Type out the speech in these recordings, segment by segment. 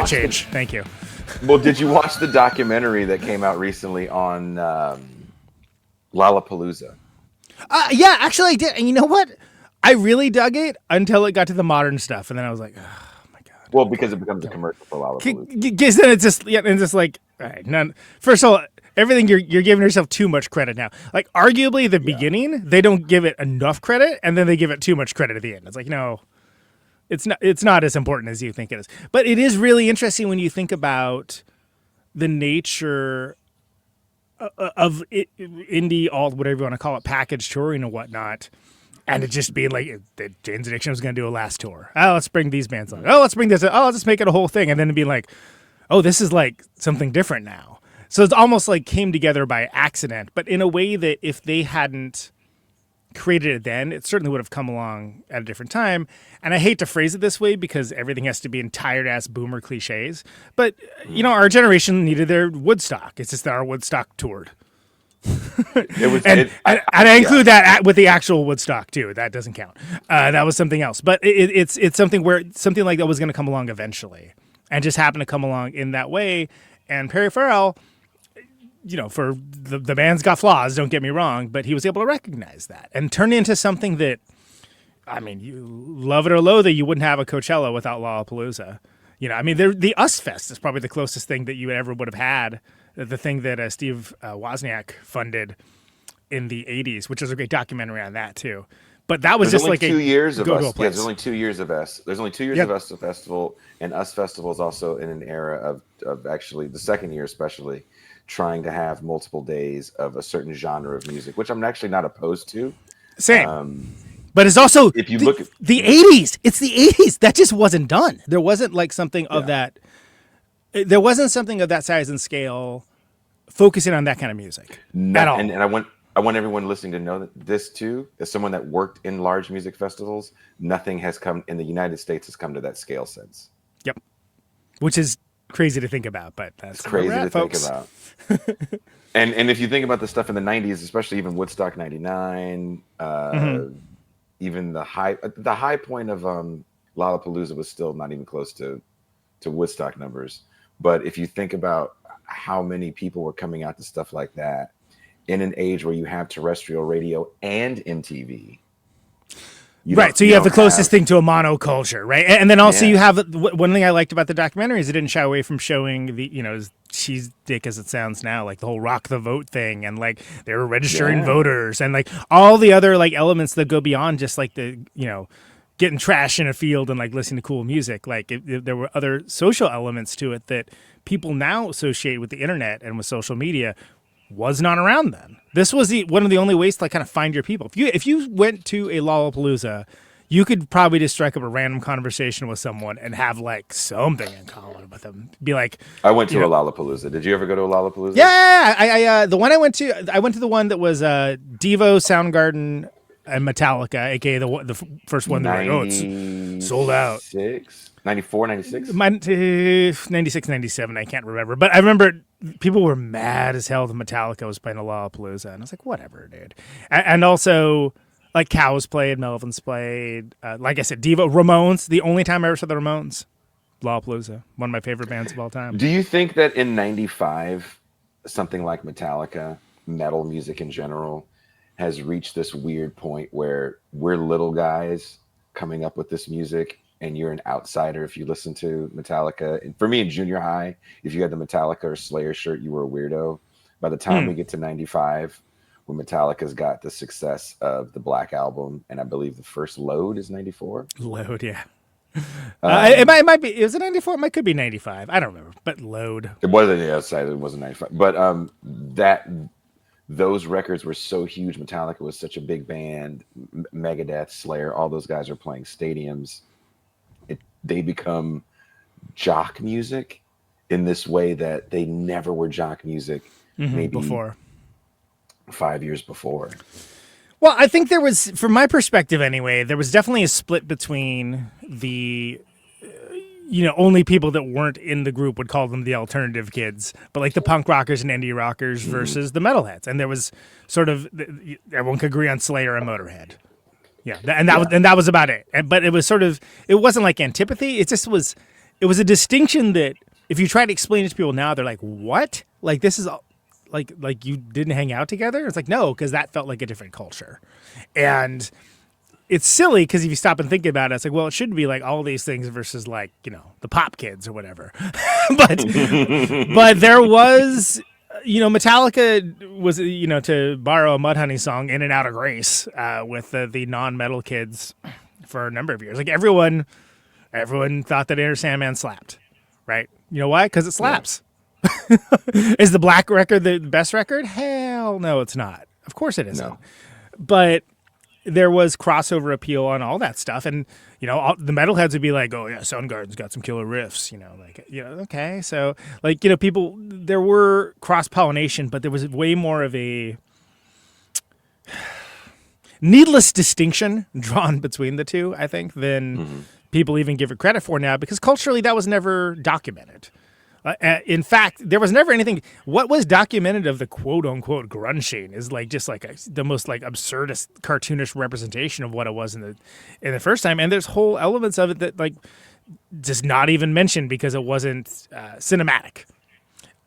that change. Thank you. Well, did you watch the documentary that came out recently on Lollapalooza? Yeah, actually I did. And you know what? I really dug it until it got to the modern stuff, and then I was like, oh my god. Well, because it becomes a commercial for Lollapalooza. Because then it's just like, all right, none. First of all, everything you're giving yourself too much credit now. Like, arguably, the beginning they don't give it enough credit, and then they give it too much credit at the end. It's like, no, it's not as important as you think it is. But it is really interesting when you think about the nature of indie, alt, whatever you want to call it, package touring and whatnot. And it just being like, Jane's Addiction was going to do a last tour. Oh, let's bring these bands on. Oh, let's bring this. Oh, let's just make it a whole thing. And then being like, oh, this is like something different now. So it's almost like came together by accident, but in a way that if they hadn't created it then, it certainly would have come along at a different time. And I hate to phrase it this way because everything has to be in tired-ass boomer cliches. But, you know, our generation needed their Woodstock. It's just that our Woodstock toured. I include that with the actual Woodstock too. That doesn't count. That was something else. But it's something where something like that was going to come along eventually, and just happened to come along in that way. And Perry Farrell, you know, for the band's got flaws. Don't get me wrong, but he was able to recognize that and turn it into something that, I mean, you love it or loathe it, you wouldn't have a Coachella without Lollapalooza. You know, I mean, the US Fest is probably the closest thing that you ever would have had. The thing that Steve Wozniak funded in the 80s, which was a great documentary on that too. But that was there's just only like 2 years of us. Yeah, there's only 2 years of us. There's only 2 years of us festival, and us festival is also in an era of actually the second year, especially trying to have multiple days of a certain genre of music, which I'm actually not opposed to. Same. But it's also if you look at the 80s. It's the 80s. That just wasn't done. There wasn't like something of that. There wasn't something of that size and scale focusing on that kind of music at all. And I want everyone listening to know that this too, as someone that worked in large music festivals, nothing has come in the United States has come to that scale since. Yep. Which is crazy to think about, but that's crazy to think about. And if you think about the stuff in the 90s, especially even Woodstock 99, even the high point of Lollapalooza was still not even close to Woodstock numbers. But if you think about how many people were coming out to stuff like that in an age where you have terrestrial radio and MTV. Right, so you have the closest thing to a monoculture, right? And then also you have one thing I liked about the documentary is it didn't shy away from showing the, you know, as cheese dick as it sounds now, like the whole rock the vote thing, and like they were registering voters, and like all the other like elements that go beyond just like the, you know, getting trash in a field and like listening to cool music. Like there were other social elements to it that people now associate with the internet and with social media was not around then. This was one of the only ways to like kind of find your people. If you went to a Lollapalooza, you could probably just strike up a random conversation with someone and have like something in common with them. Be like, I went to a Lollapalooza. Did you ever go to a Lollapalooza? Yeah, I the one I went to the one that was Devo, Soundgarden, and Metallica, aka the first one that were like, it's sold out. 94, 96? 96, 97, I can't remember. But I remember people were mad as hell that Metallica was playing a Lollapalooza. And I was like, whatever, dude. And also, like, Cows played, Melvins played. Like I said, Devo, Ramones. The only time I ever saw the Ramones, Lollapalooza. One of my favorite bands of all time. Do you think that in 95, something like Metallica, metal music in general, has reached this weird point where we're little guys coming up with this music and you're an outsider if you listen to Metallica? And for me in junior high, if you had the Metallica or Slayer shirt, you were a weirdo. By the time we get to 95, when Metallica's got the success of the Black Album, and I believe the first Load is 94. Load, yeah. It might be. Is it 94? It could be 95. I don't remember. But Load. It wasn't the outside. It wasn't 95. But those records were so huge. Metallica was such a big band. Megadeth, Slayer, all those guys are playing stadiums. They become jock music in this way that they never were jock music maybe before 5 years before. Well, I think there was, from my perspective anyway, there was definitely a split between the, only people that weren't in the group would call them the alternative kids, but like the punk rockers and indie rockers versus the metalheads. And there was sort of, everyone could agree on Slayer and Motorhead. Yeah, that was about it. But it was sort of, it wasn't like antipathy. It just was, it was a distinction that if you try to explain it to people now, they're like, "What? Like this is like you didn't hang out together?" It's like, no, because that felt like a different culture, and it's silly because if you stop and think about it, it's like, well, it should be like all these things versus like the pop kids or whatever. but there was. Metallica was, to borrow a Mudhoney song, in and out of grace with the non-metal kids for a number of years. Like everyone thought that Enter Sandman slapped, right? You know why? Because it slaps. Yeah. Is the Black record the best record? Hell no, it's not. Of course it isn't. No. But there was crossover appeal on all that stuff, and the metalheads would be like, "Oh yeah, Soundgarden's got some killer riffs," okay, so people, there were cross pollination, but there was way more of a needless distinction drawn between the two, I think, than people even give it credit for now, because culturally that was never documented. In fact, there was never anything. What was documented of the quote unquote grunge scene is the most absurdist, cartoonish representation of what it was in the first time. And there's whole elements of it that just not even mentioned because it wasn't cinematic.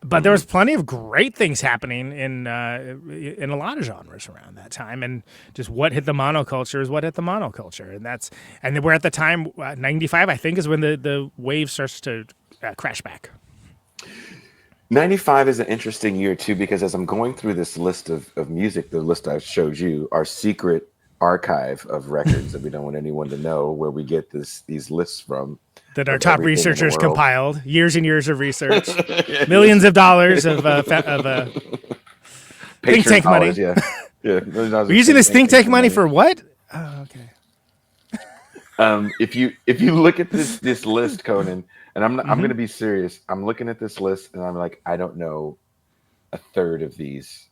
But there was plenty of great things happening in a lot of genres around that time, and just what hit the monoculture is what hit the monoculture, and we're at the time 95, I think, is when the wave starts to crash back. 95 is an interesting year too, because as I'm going through this list of music, the list I showed you, our secret archive of records that we don't want anyone to know where we get these lists from. That our top researchers compiled, years and years of research, millions of dollars of think tank money. Yeah. We're using this think tank money for what? Oh, okay. If you look at this list, Conan, and I'm going to be serious. I'm looking at this list and I'm like, I don't know a third of these.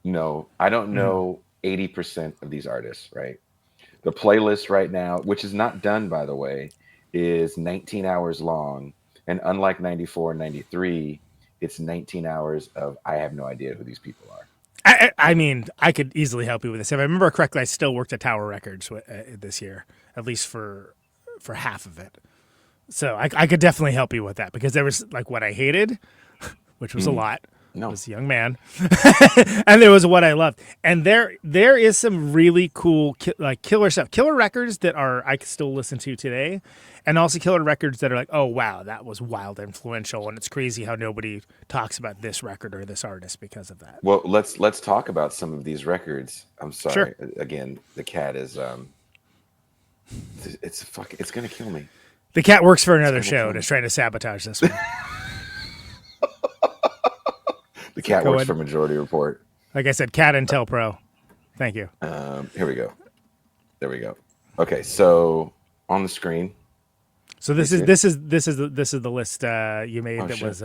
No, I don't know 80% of these artists, right? The playlist right now, which is not done, by the way, is 19 hours long. And unlike 94 and 93, it's 19 hours of I have no idea who these people are. I mean, I could easily help you with this. If I remember correctly, I still worked at Tower Records this year, at least for half of it. So I could definitely help you with that, because there was what I hated, which was a lot. No. I was a young man, and there was what I loved, and there is some really cool killer stuff, killer records that I can still listen to today, and also killer records that are like, oh wow, that was wild influential, and it's crazy how nobody talks about this record or this artist because of that. Well, let's talk about some of these records. I'm sorry. Sure. Again, the cat is it's gonna kill me. The cat works for another show and is trying to sabotage this one. The cat works for Majority Report. Like I said, Cat Intel Pro. Thank you. Here we go. There we go. Okay, so on the screen. So this is the list you made that shit. Was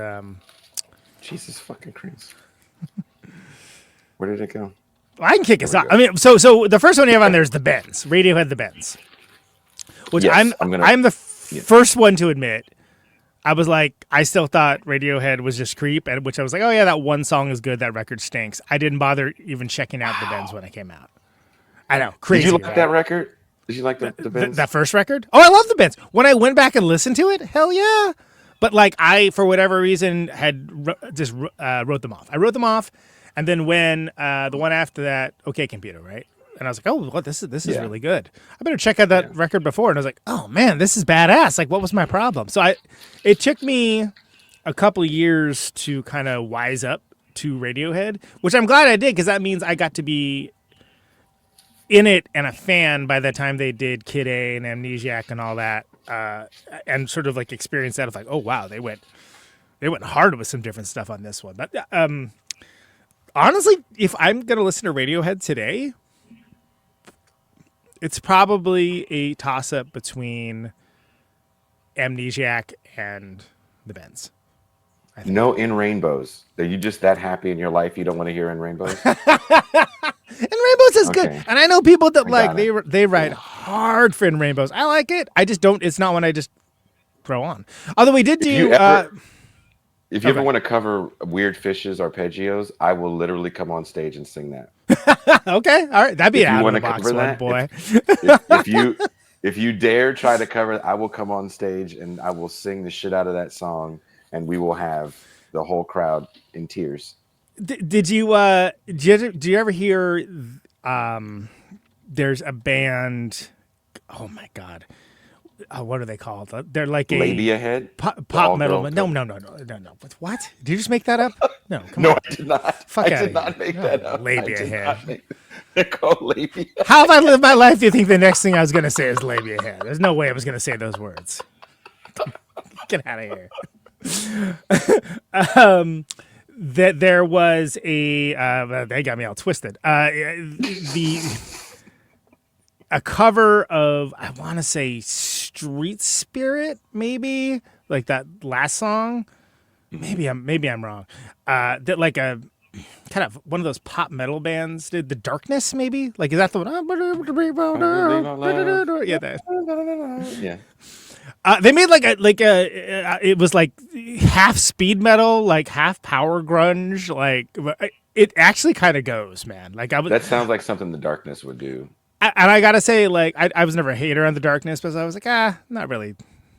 Jesus fucking Christ. Where did it go? Well, I can kick us off. I mean, so the first one you have on there is the Bends, Radiohead, the Bends. Which yes, I'm the first one to admit. I was like, I still thought Radiohead was just creep, and which I was like, oh yeah, that one song is good, that record stinks. I didn't bother even checking out the Bends when it came out. I know, crazy. Did you like that record? Did you like the Bends? That first record? Oh, I love the Bends. When I went back and listened to it, hell yeah. But I, for whatever reason, had just wrote them off. I wrote them off, and then when the one after that, OK Computer, right? And I was like, oh, what? This is really good. I better check out that record before. And I was like, oh man, this is badass. Like, what was my problem? So it took me a couple of years to kind of wise up to Radiohead, which I'm glad I did, because that means I got to be in it and a fan by the time they did Kid A and Amnesiac and all that, and sort of experience that of oh wow, they went hard with some different stuff on this one. But honestly, if I'm gonna listen to Radiohead today, it's probably a toss-up between Amnesiac and the Bends. No In Rainbows. Are you just that happy in your life you don't want to hear In Rainbows? In Rainbows is good. And I know people that they write hard for In Rainbows. I like it. I just don't. It's not one I just throw on. Although we did do... If you ever want to cover Weird Fish's arpeggios, I will literally come on stage and sing that. Okay, all right, that'd be out of the box one, boy. If you dare try to cover it, I will come on stage and I will sing the shit out of that song, and we will have the whole crowd in tears. Do you ever hear? There's a band. Oh my god, what are they called? They're like a Labia Head, the pop metal. all-girl No, cover. no, no, no, no, no. What? Did you just make that up? No, come No, on. I did not. Fuck I outta did not here. make Oh, that up. I labia did head. not make they're called labia. How have I lived my life? Do you think the next thing I was going to say is labia head? There's no way I was going to say those words. Get out of here. That there was a they got me all twisted. A cover of, I want to say, Street Spirit, maybe like that last song. Maybe I'm wrong. That like a kind of one of those pop metal bands did. The Darkness, maybe, like, is that the one? Yeah, that. Yeah. They made like a it was like half speed metal, like half power grunge, like it actually kind of goes, man. Like I was, That sounds like something the Darkness would do. and I gotta say, like I was never a hater on the Darkness, but I was like, not really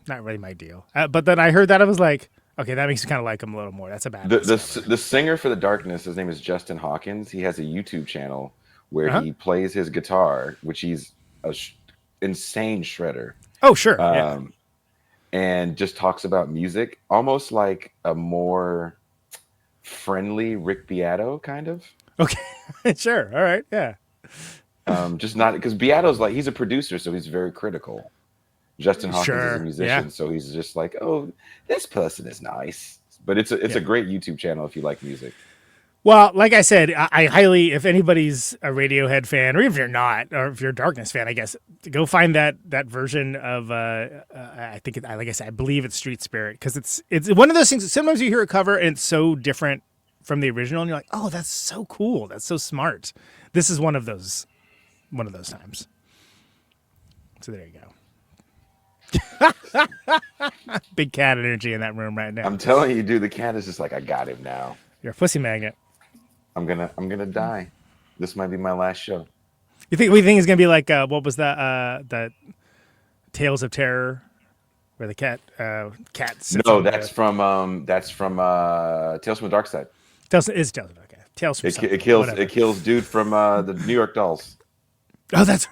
my deal. But then I heard that, I was like, okay, that makes me kind of like them a little more. That's a bad. The singer for the Darkness, his name is Justin Hawkins. He has a YouTube channel where he plays his guitar, which he's a insane shredder. Oh sure, yeah. And just talks about music, almost like a more friendly Rick Beato kind of. Okay, sure, all right, yeah. Just not because Beato's like, he's a producer, so he's very critical. Justin Hawkins is a musician, so he's just like, oh, this person is nice. But it's a great YouTube channel if you like music. Well, like I said, I highly, if anybody's a Radiohead fan, or even if you're not, or if you're a Darkness fan, I guess, go find that version of, I think, like I said, I believe it's Street Spirit, because it's one of those things. Sometimes you hear a cover and it's so different from the original, and you're like, oh, that's so cool, that's so smart. This is one of those times. So there you go. Big cat energy in that room right now. I'm telling you, dude, the cat is just like, I got him now. You're a pussy magnet. I'm gonna die. This might be my last show. We think it's gonna be like what was that Tales of Terror, where the cat sits No, on that's from Tales from the Dark Side. Tales of okay. Tales from It kills dude from the New York Dolls. Oh, that's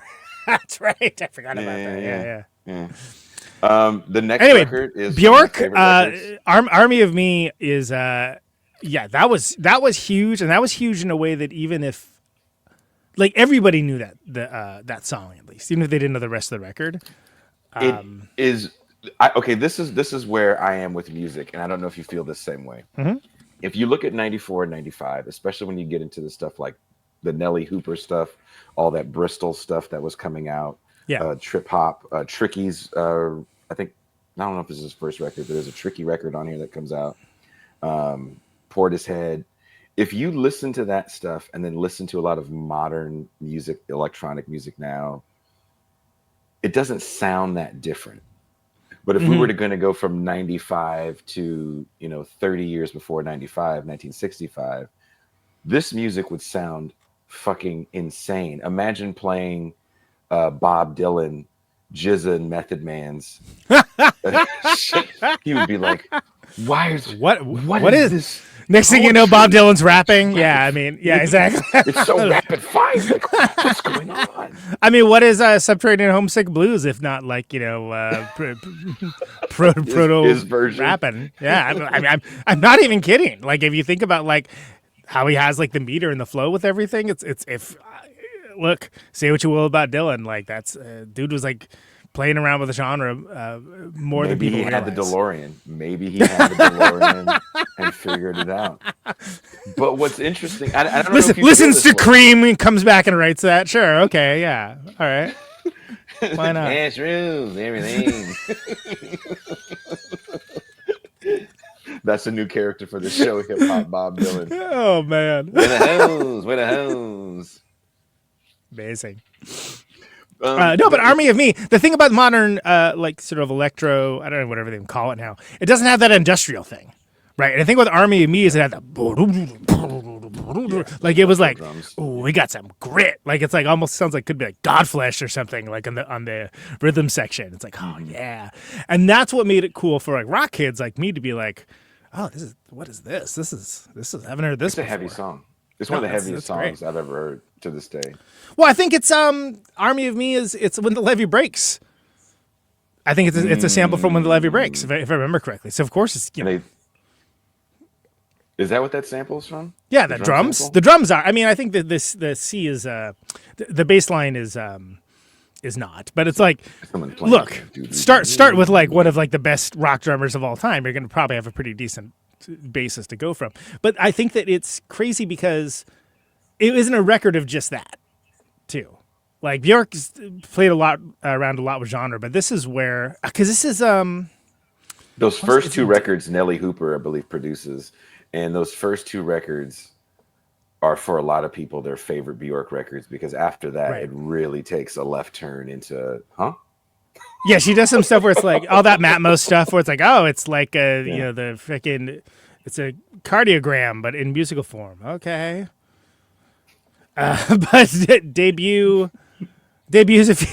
right. I forgot about that. Yeah. The next record is Bjork. Army of Me is that was huge, and that was huge in a way that even if, like, everybody knew that song, at least, even if they didn't know the rest of the record. This is where I am with music, and I don't know if you feel the same way. Mm-hmm. If you look at 94 and 95, especially when you get into the stuff like the Nelly Hooper stuff, all that Bristol stuff that was coming out, trip hop, Tricky's, I don't know if this is his first record, but there's a Tricky record on here that comes out. Portishead. If you listen to that stuff and then listen to a lot of modern music, electronic music now, it doesn't sound that different. But if we were going to go from 95 to, 30 years before 95, 1965, this music would sound fucking insane. Imagine playing Bob Dylan, Jizza and Method Man's. He would be like, why is what is this? Next thing you know, Bob Dylan's rapping. Yeah, I mean, yeah, exactly. It's so rapid fire. Like, what's going on? I mean, what is Subterranean Homesick Blues if not like, proto his version rapping? Yeah, I mean, I'm not even kidding. Like, if you think about like how he has like the meter and the flow with everything, it's if look, say what you will about Dylan, like that's dude was like playing around with the genre more than people realize. Maybe he had the DeLorean and figured it out. But what's interesting, I don't know if you listens to Cream and comes back and writes that. Sure, okay, yeah, all right. Why not? Cash rules everything. That's a new character for the show, Hip Hop Bob Dylan. Oh man, where the hose? Amazing. No, but Army of Me, the thing about modern, like sort of electro, I don't know, whatever they call it now, it doesn't have that industrial thing, right? And the thing with Army of Me is it had that, like it was industrial like, drums. oh, we got some grit. Like it's like almost sounds like could be like Godflesh or something like on the rhythm section. It's like, oh yeah, and that's what made it cool for like rock kids like me to be like, oh, what is this? This is I haven't heard this It's a before. heavy song. It's No, one of the heaviest that's great. songs I've ever heard to this day. Well, I think it's Army of Me is it's when the levee breaks. I think it's a sample from when the levee breaks, if I remember correctly. So of course it's And is that what that sample is from? yeah, The the drum drums. sample? The drums are. I mean, I think that the C is the bass line is not, but it's like Someone playing look, it. start with like one of like the best rock drummers of all time. You're going to probably have a pretty decent basis to go from. But I think that it's crazy because it isn't a record of just that, too. Like Bjork played around a lot with genre, but this is where because this is Those first two records, Nelly Hooper, I believe, produces, and those first two records are for a lot of people their favorite Bjork records because after that, Right. it really takes a left turn into, huh? yeah, she does some stuff where it's like all that Matmo stuff where it's like, oh, it's like you know the freaking it's a cardiogram but in musical form. Okay, but debuts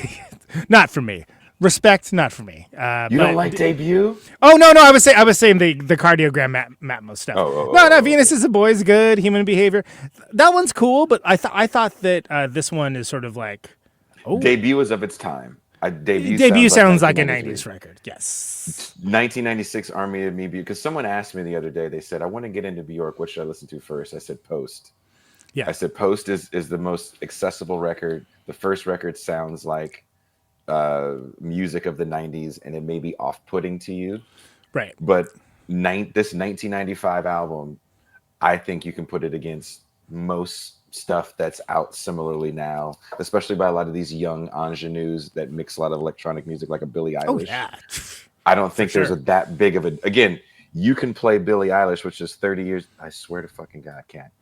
not for me. Respect, not for me. You don't like Debut? Oh no, I was saying the cardiogram Matmo stuff. No, Venus is a Boy's good. Human Behavior, that one's cool. But I thought that this one is sort of like Debut is of its time. debut sounds like a 90s record. Yes. 1996 Army of Me, because someone asked me the other day, they said, I want to get into Bjork. What should I listen to first? I said Post. Yeah. I said Post is the most accessible record. The first record sounds like music of the 90s, and it may be off-putting to you. Right. But this 1995 album, I think you can put it against most stuff that's out similarly now, especially by a lot of these young ingenues that mix a lot of electronic music like a Billie Eilish. Oh, yeah. I don't think For there's sure. that big of a... Again, you can play Billie Eilish, which is 30 years... I swear to fucking God, I can't.